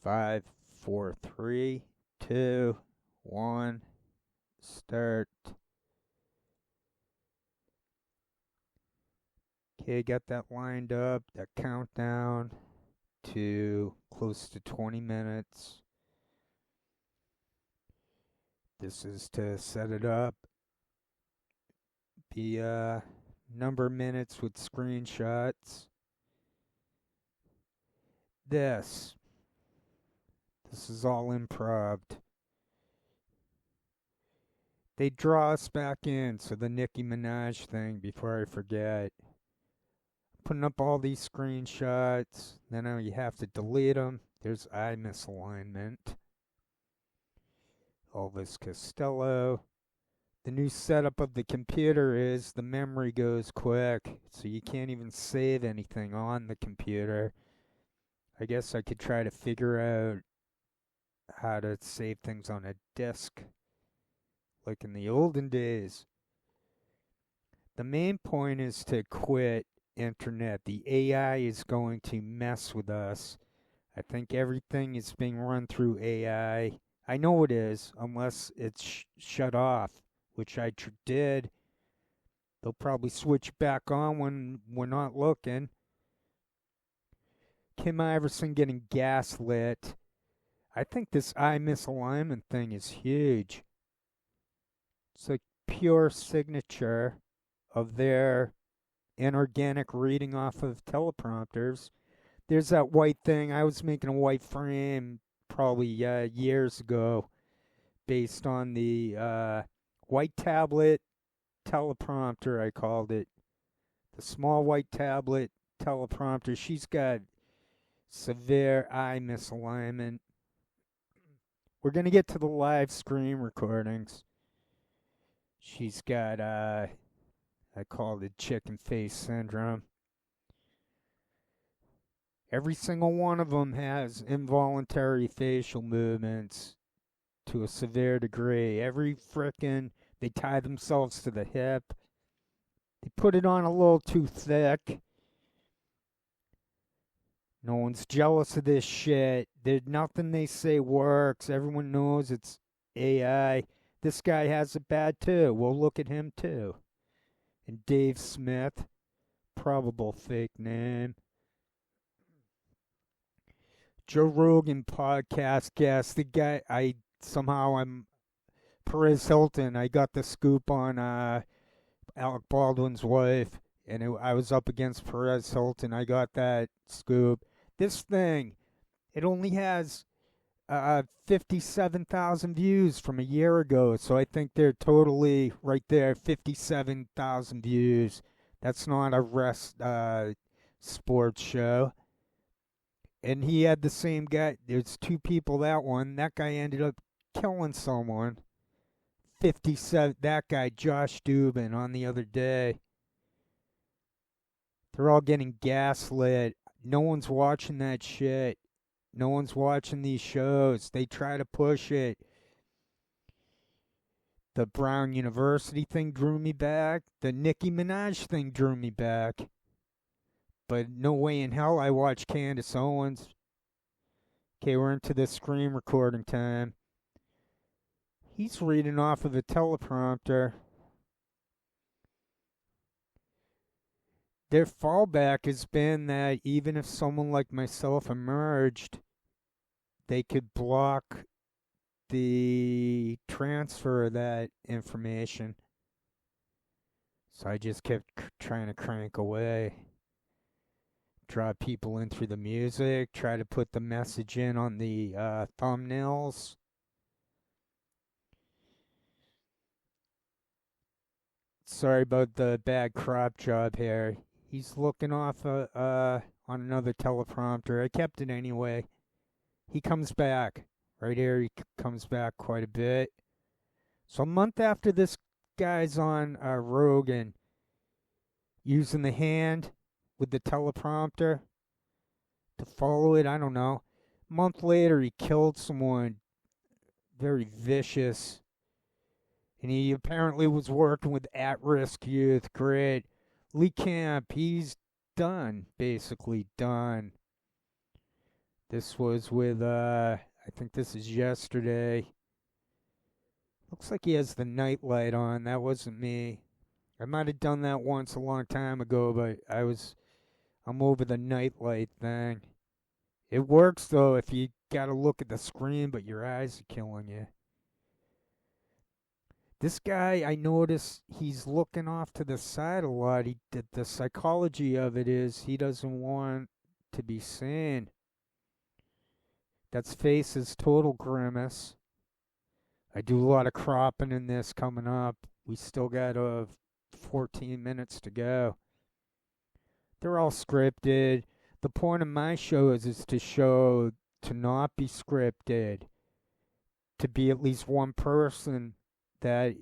Five, four, three, two, one, start. Okay, got that lined up, that countdown to close to 20 minutes. This is to set it up. Be number of minutes with screenshots. This is all improv. They draw us back in, so the Nicki Minaj thing, before I forget. Putting up all these screenshots, then you have to delete them. There's eye misalignment. Elvis Costello. The new setup of the computer is the memory goes quick, so you can't even save anything on the computer. I guess I could try to figure out how to save things on a disk, like in the olden days. The main point is to quit internet. The AI is going to mess with us. I think everything is being run through AI. I know it is, unless it's shut off, which I did. They'll probably switch back on when we're not looking. Kim Iverson getting gaslit. I think this eye misalignment thing is huge. It's like pure signature of their inorganic reading off of teleprompters. There's that white thing. I was making a white frame probably years ago based on the white tablet teleprompter, I called it. The small white tablet teleprompter. She's got severe eye misalignment. We're going to get to the live screen recordings. She's got, I call it chicken face syndrome. Every single one of them has involuntary facial movements to a severe degree. They tie themselves to the hip. They put it on a little too thick. No one's jealous of this shit. Nothing they say works. Everyone knows it's AI. This guy has it bad too. We'll look at him too. And Dave Smith, probable fake name. Joe Rogan podcast guest. The guy, I'm Perez Hilton. I got the scoop on Alec Baldwin's wife, and I was up against Perez Hilton. I got that scoop. This thing, it only has 57,000 views from a year ago, so I think they're totally right there. 57,000 views. That's not a sports show. And he had the same guy. There's two people, that one. That guy ended up killing someone. 57. That guy, Josh Dubin, on the other day. They're all getting gaslit. No one's watching that shit. No one's watching these shows. They try to push it. The Brown University thing drew me back. The Nicki Minaj thing drew me back. But no way in hell I watch Candace Owens. Okay, we're into the screen recording time. He's reading off of a teleprompter. Their fallback has been that even if someone like myself emerged, they could block the transfer of that information. So I just kept trying to crank away. Draw people in through the music, try to put the message in on the thumbnails. Sorry about the bad crop job here. He's looking off on another teleprompter. I kept it anyway. He comes back. Right here, he comes back quite a bit. So a month after this guy's on Rogan, using the hand with the teleprompter to follow it, I don't know. A month later, he killed someone very vicious. And he apparently was working with at-risk youth. Great. Lee Camp, he's done. Basically done. This was with, I think this is yesterday. Looks like he has the nightlight on. That wasn't me. I might have done that once a long time ago, but I'm over the nightlight thing. It works though if you gotta look at the screen, but your eyes are killing you. This guy, I notice he's looking off to the side a lot. The psychology of it is he doesn't want to be seen. That's face is total grimace. I do a lot of cropping in this coming up. We still got 14 minutes to go. They're all scripted. The point of my show is to show to not be scripted, to be at least one person that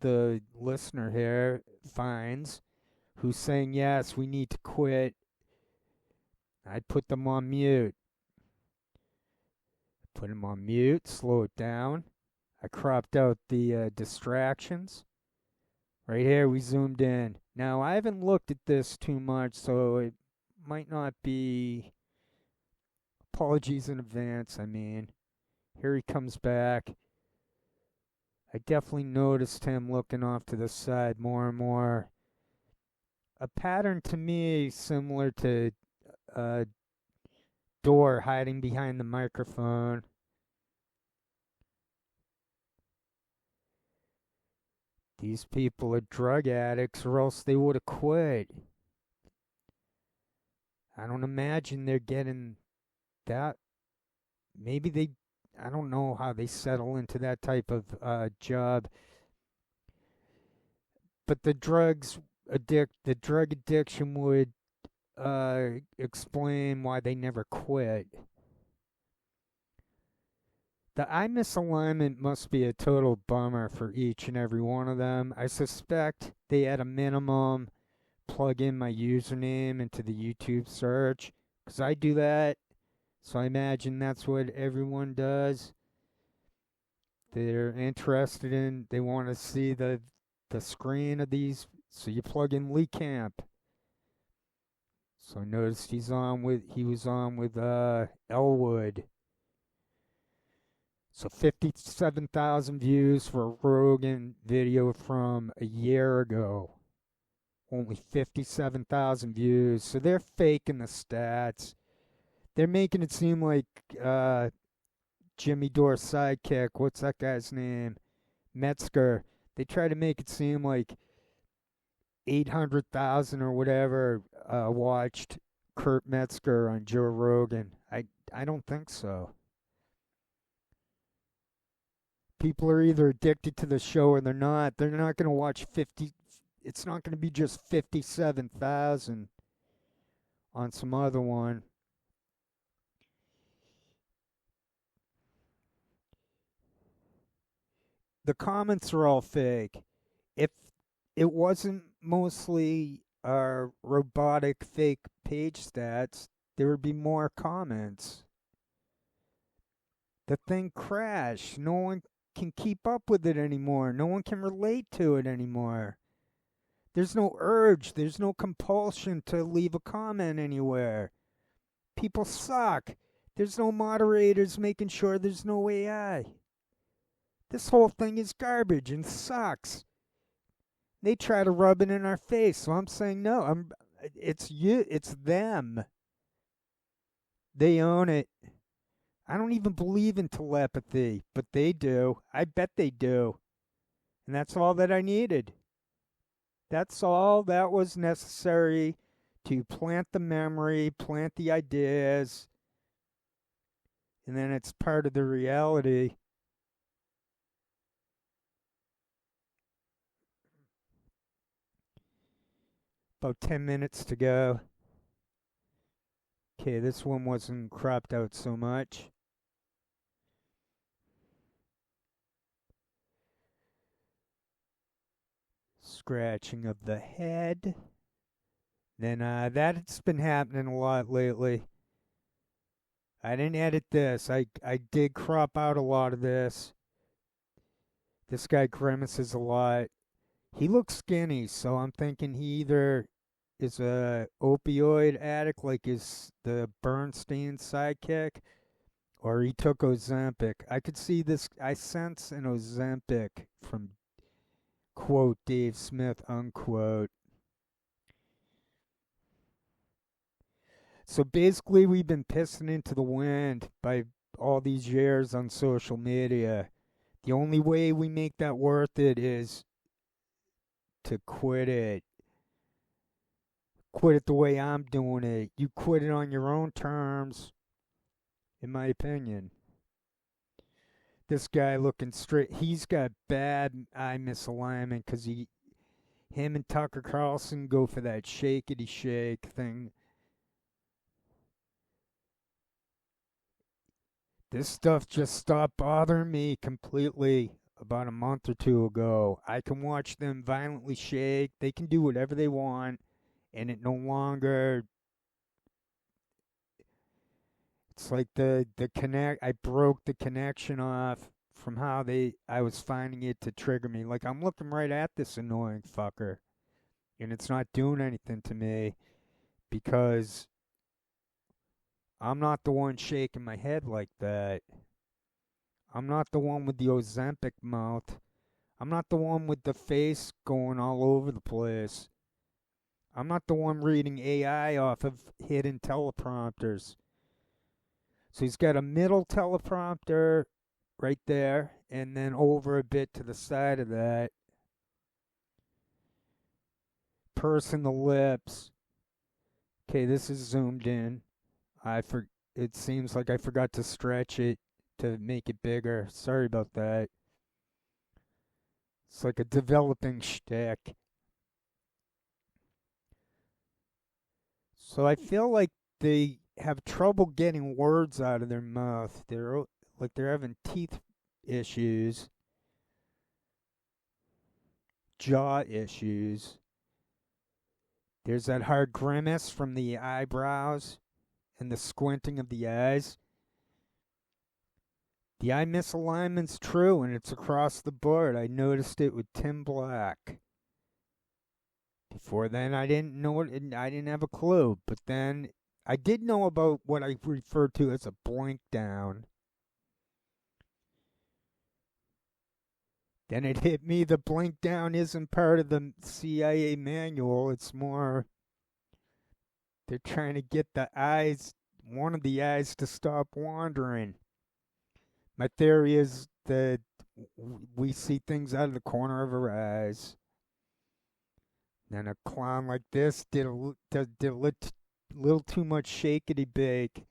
the listener here finds who's saying, yes, we need to quit. I'd put them on mute. Put them on mute, slow it down. I cropped out the distractions. Right here, we zoomed in. Now, I haven't looked at this too much, so it might not be. Apologies in advance, I mean. Here he comes back. I definitely noticed him looking off to the side more and more. A pattern to me similar to Door hiding behind the microphone. These people are drug addicts or else they would have quit. I don't imagine they're getting that. Maybe they, I don't know how they settle into that type of job. But the drug addiction would explain why they never quit. The eye misalignment must be a total bummer for each and every one of them. I suspect they at a minimum plug in my username into the YouTube search, because I do that. So I imagine that's what everyone does. They're interested in, they want to see the screen of these, so you plug in Lee Camp. So I noticed he was on with Elwood. So 57,000 views for a Rogan video from a year ago. Only 57,000 views. So they're faking the stats. They're making it seem like Jimmy Dore's sidekick, what's that guy's name? Metzger. They try to make it seem like 800,000 or whatever watched Kurt Metzger on Joe Rogan. I don't think so. People are either addicted to the show or they're not. They're not going to watch 50. It's not going to be just 57,000 on some other one. The comments are all fake. If it wasn't mostly robotic fake page stats, there would be more comments. The thing crashed. No one can keep up with it anymore. No one can relate to it anymore. There's no urge. There's no compulsion to leave a comment anywhere. People suck. There's no moderators making sure there's no AI. This whole thing is garbage and sucks. They try to rub it in our face, so I'm saying no. It's them. They own it. I don't even believe in telepathy, but they do. I bet they do. And that's all that I needed. That's all that was necessary to plant the memory, plant the ideas, and then it's part of the reality. About 10 minutes to go. Okay, this one wasn't cropped out so much. Scratching of the head. Then that's been happening a lot lately. I didn't edit this. I did crop out a lot of this. This guy grimaces a lot. He looks skinny, so I'm thinking he either is a opioid addict like is the Bernstein sidekick, or he took Ozempic. I could see this. I sense an Ozempic from quote Dave Smith unquote. So basically, we've been pissing into the wind by all these years on social media. The only way we make that worth it is to quit it. Quit it the way I'm doing it. You quit it on your own terms, in my opinion. This guy looking straight, he's got bad eye misalignment because him and Tucker Carlson go for that shakety shake thing. This stuff just stopped bothering me completely about a month or two ago. I can watch them violently shake. They can do whatever they want, and it no longer. It's like the connect. I broke the connection off from how I was finding it to trigger me. Like I'm looking right at this annoying fucker, and it's not doing anything to me because I'm not the one shaking my head like that. I'm not the one with the Ozempic mouth. I'm not the one with the face going all over the place. I'm not the one reading AI off of hidden teleprompters. So he's got a middle teleprompter right there, and then over a bit to the side of that, pursing the lips. Okay, this is zoomed in. It seems like I forgot to stretch it to make it bigger. Sorry about that. It's like a developing shtick. So I feel like they have trouble getting words out of their mouth. They're having teeth issues, jaw issues. There's that hard grimace from the eyebrows and the squinting of the eyes. The eye misalignment's true, and it's across the board. I noticed it with Tim Black. Before then, I didn't know it, and I didn't have a clue. But then I did know about what I refer to as a blink down. Then it hit me the blink down isn't part of the CIA manual. It's more they're trying to get one of the eyes to stop wandering. My theory is that we see things out of the corner of our eyes. And a clown like this did a little too much shakety bake.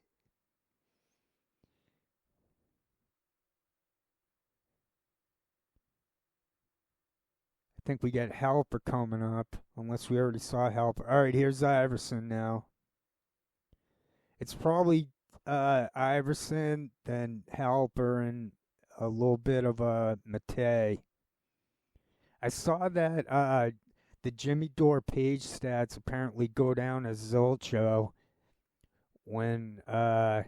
I think we got Helper coming up, unless we already saw Helper. All right, here's Iverson now. It's probably Iverson, then Helper, and a little bit of Matei. I saw that the Jimmy Dore page stats apparently go down as Zolcho when the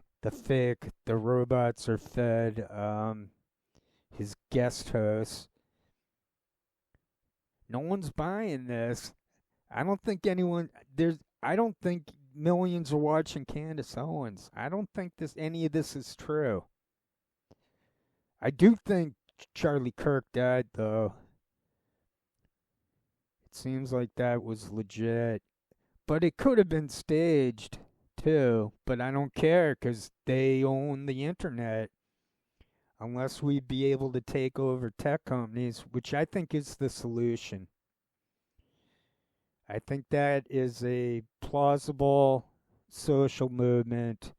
robots are fed his guest hosts. No one's buying this. I don't think millions are watching Candace Owens. I don't think any of this is true. I do think Charlie Kirk died, though. It seems like that was legit. But it could have been staged, too. But I don't care, because they own the internet. Unless we be able to take over tech companies, which I think is the solution. I think that is a plausible social movement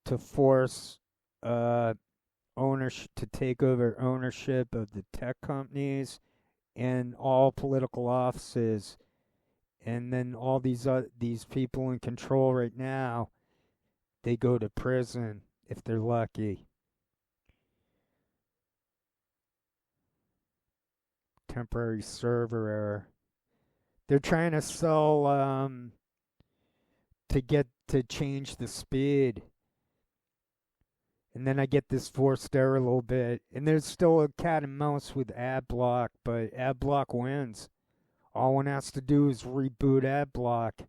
to force ownership to take over ownership of the tech companies and all political offices, and then all these people in control right now, they go to prison if they're lucky. Temporary server error. They're trying to sell to change the speed. And then I get this forced error a little bit. And there's still a cat and mouse with ad block, but ad block wins All one has to do is reboot ad block.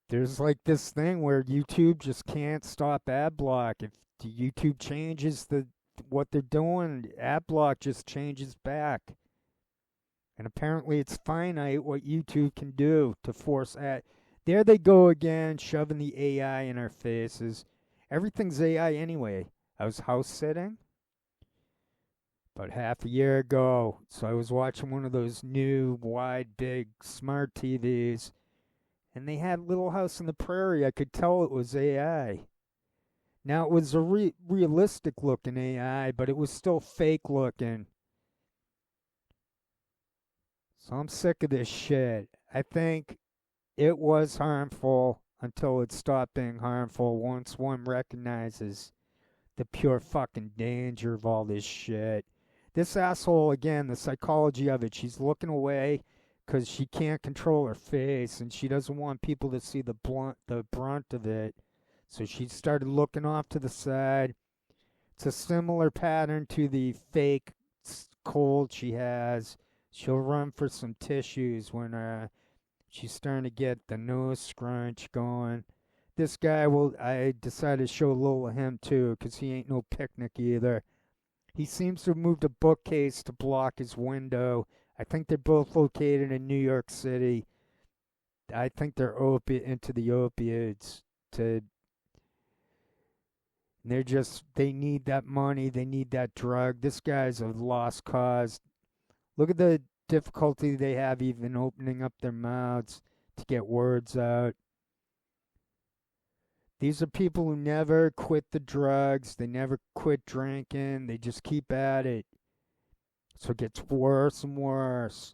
There's like this thing where YouTube just can't stop ad block. If YouTube changes what they're doing, ad block just changes back. And apparently it's finite what YouTube can do to force ad. There they go again, shoving the AI in our faces. Everything's AI anyway. I was house sitting about half a year ago, so I was watching one of those new, wide, big, smart TVs, and they had Little House on the Prairie. I could tell it was AI. Now, it was a realistic looking AI, but it was still fake looking. So I'm sick of this shit. I think it was harmful until it stopped being harmful once one recognizes the pure fucking danger of all this shit. This asshole, again, the psychology of it, she's looking away because she can't control her face and she doesn't want people to see the brunt of it. So she started looking off to the side. It's a similar pattern to the fake cold she has. She'll run for some tissues when she's starting to get the nose scrunch going. This guy, I decided to show a little of him too, because he ain't no picnic either. He seems to have moved a bookcase to block his window. I think they're both located in New York City. I think they're into the opiates. They need that money, they need that drug. This guy's a lost cause. Look at the difficulty they have even opening up their mouths to get words out. These are people who never quit the drugs. They never quit drinking. They just keep at it. So it gets worse and worse.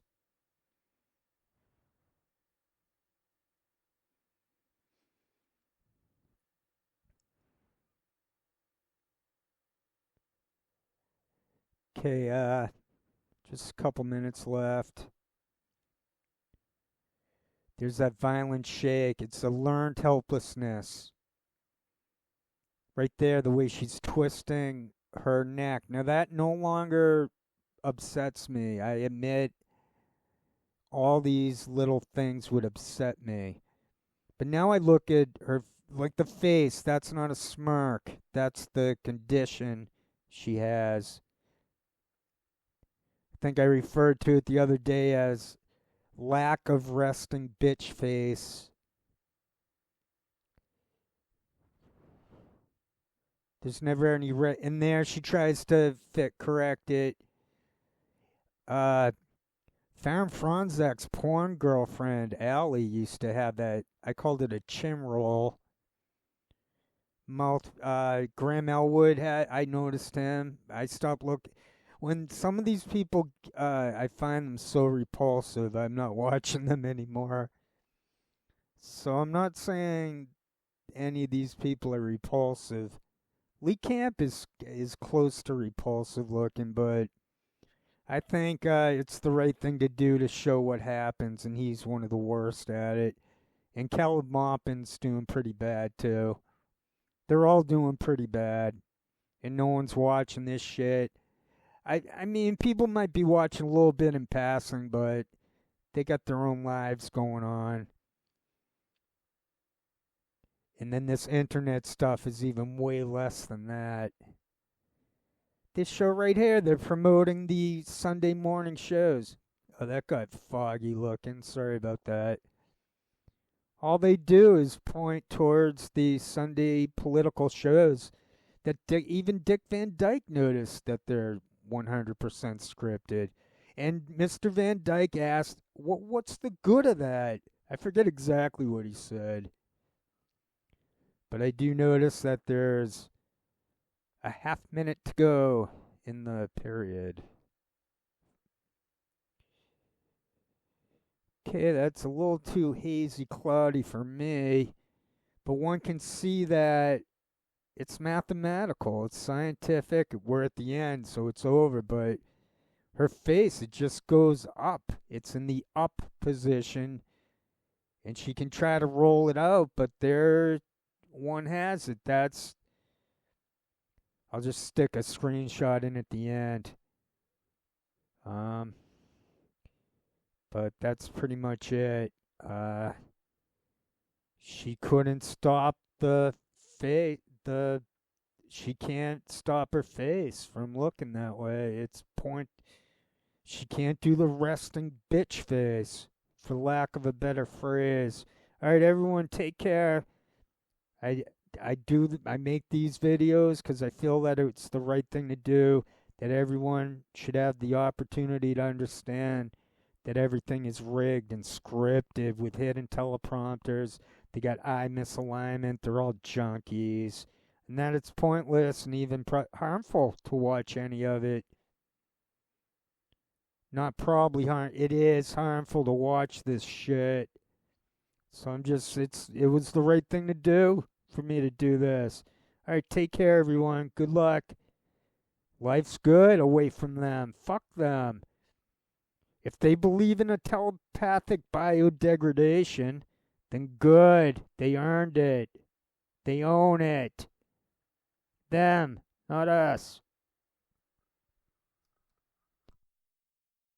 Okay, just a couple minutes left. There's that violent shake. It's a learned helplessness. Right there, the way she's twisting her neck. Now, that no longer upsets me. I admit all these little things would upset me. But now I look at her, like the face, that's not a smirk. That's the condition she has. I think I referred to it the other day as lack of resting bitch face. There's never any in there. She tries to correct it. Farron Franzak's porn girlfriend, Allie, used to have that. I called it a chin roll. Graham Elwood I noticed him. I stopped looking. When some of these people, I find them so repulsive, I'm not watching them anymore. So I'm not saying any of these people are repulsive. Lee Camp is close to repulsive looking, but I think it's the right thing to do to show what happens, and he's one of the worst at it. And Caleb Maupin's doing pretty bad too. They're all doing pretty bad, and no one's watching this shit. I mean, people might be watching a little bit in passing, but they got their own lives going on. And then this internet stuff is even way less than that. This show right here, they're promoting the Sunday morning shows. Oh, that got foggy looking. Sorry about that. All they do is point towards the Sunday political shows that even Dick Van Dyke noticed that they're 100% scripted. And Mr. Van Dyke asked, what's the good of that? I forget exactly what he said. But I do notice that there's a half minute to go in the period. Okay, that's a little too hazy, cloudy for me. But one can see that it's mathematical, it's scientific. We're at the end, so it's over. But her face, it just goes up. It's in the up position. And she can try to roll it out, but there one has it. I'll just stick a screenshot in at the end. Um, but that's pretty much it. Uh, she couldn't stop the face. She can't stop her face from looking that way. It's point. She can't do the resting bitch face, for lack of a better phrase. All right, everyone, take care. I I make these videos because I feel that it's the right thing to do. That everyone should have the opportunity to understand that everything is rigged and scripted with hidden teleprompters. They got eye misalignment. They're all junkies, and that it's pointless and even harmful to watch any of it. Not probably harm. It is harmful to watch this shit. So it was the right thing to do for me to do this. All right, take care, everyone. Good luck. Life's good away from them. Fuck them. If they believe in a telepathic biodegradation, then good. They earned it. They own it. Them, not us.